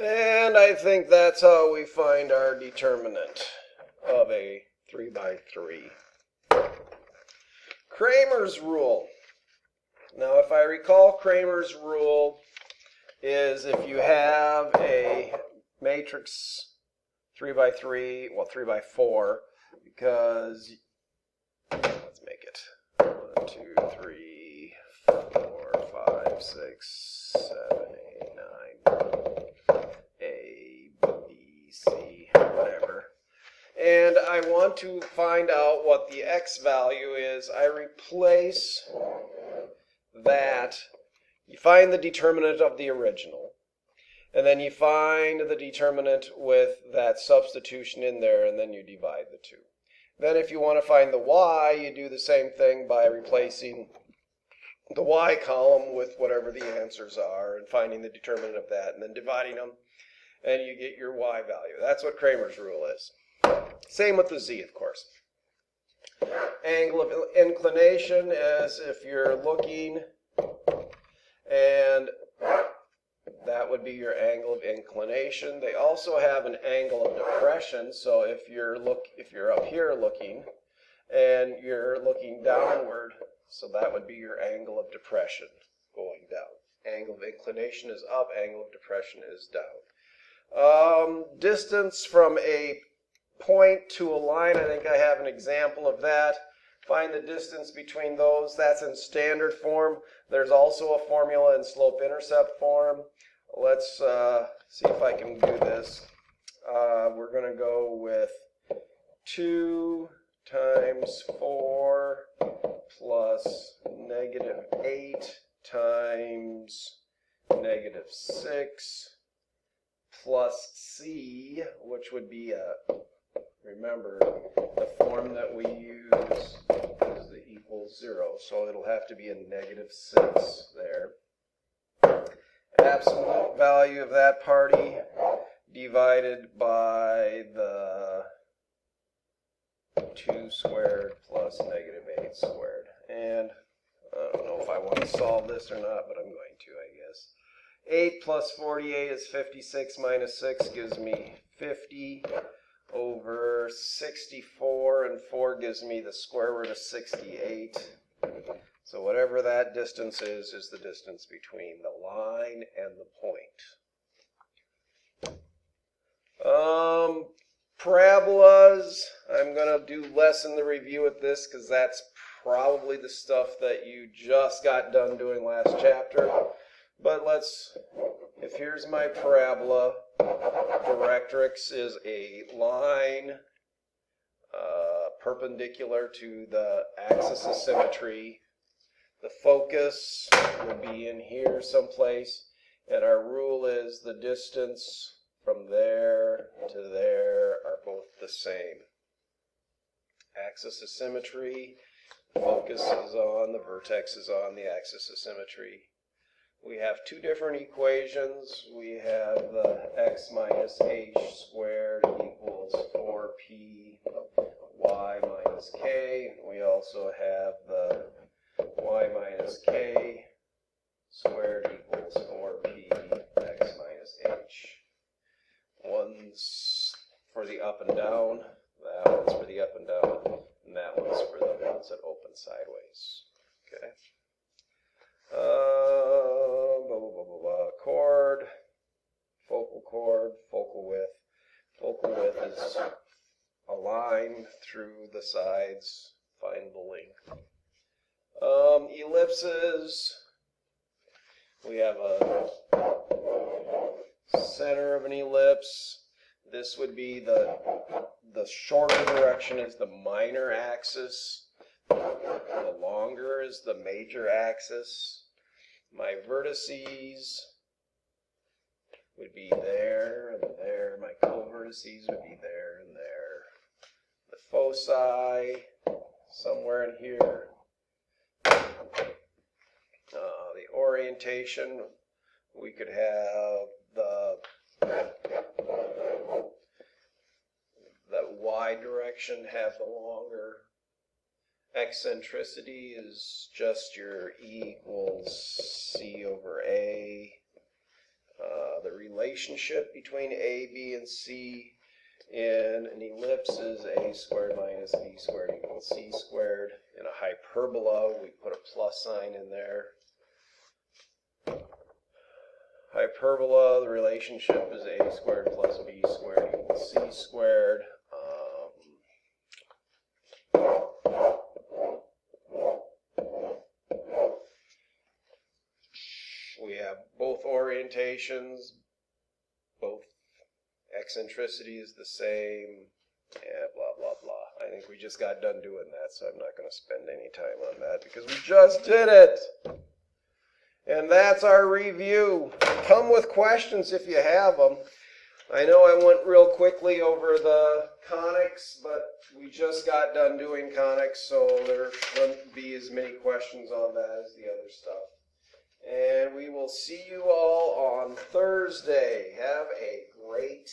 And I think that's how we find our determinant of a 3 by 3. Cramer's rule. Now, if I recall, Cramer's rule is if you have a matrix 3 by 3, well, 3 by 4, because, let's make it 1, 2, 3, 4, 5, 6, 7, 8, 9, A, B, C, whatever. And I want to find out what the x value is. I replace that. You find the determinant of the original, and then you find the determinant with that substitution in there, and then you divide the two. Then if you want to find the y, you do the same thing by replacing the y column with whatever the answers are and finding the determinant of that, and then dividing them, and you get your y value. That's what Cramer's rule is. Same with the z, of course. Angle of inclination is if you're looking, and that would be your angle of inclination. They also have an angle of depression, so if you're up here looking and you're looking downward, so that would be your angle of depression going down. Angle of inclination is up, angle of depression is down. Distance from a point to a line, I think I have an example of that. Find the distance between those. That's in standard form. There's also a formula in slope-intercept form. Let's see if I can do this. We're going to go with 2 times 4 plus negative 8 times negative 6 plus c, which would be remember, the form that we use is the equals 0, so it'll have to be a negative 6 there. Absolute value of that party divided by the 2 squared plus negative 8 squared. And I don't know if I want to solve this or not, but I'm going to, I guess. 8 plus 48 is 56 minus 6 gives me 50 over 64, and 4 gives me the square root of 68. So whatever that distance is the distance between the line and the point. Parabolas, I'm going to do less in the review at this because that's probably the stuff that you just got done doing last chapter. But if here's my parabola, directrix is a line perpendicular to the axis of symmetry. The focus would be in here someplace, and our rule is the distance from there to there are both the same. Axis of symmetry, focus is on, the vertex is on the axis of symmetry. We have two different equations. We have the x minus h squared equals 4p y minus k. We also have the y minus k squared equals 4p x minus h. One's for the up and down, that one's for the up and down, and that one's for the ones that open sideways. Okay. Chord, focal width. Focal width is a line through the sides, find the length. Ellipses, we have a center of an ellipse. This would be the shorter direction is the minor axis. The longer is the major axis. My vertices would be there and there. My co-vertices would be there and there. The foci, somewhere in here. The orientation, we could have the y direction have the longer. Eccentricity is just your E equals C over A. The relationship between A, B, and C in an ellipse is a squared minus b squared equals c squared. In a hyperbola, we put a plus sign in there. Hyperbola, the relationship is a squared plus b squared equals c squared. We have both orientations, both eccentricity is the same, and blah, blah, blah. I think we just got done doing that, so I'm not going to spend any time on that because we just did it. And that's our review. Come with questions if you have them. I know I went real quickly over the conics, but we just got done doing conics, so there wouldn't be as many questions on that as the other stuff. And we will see you all on Thursday. Have a great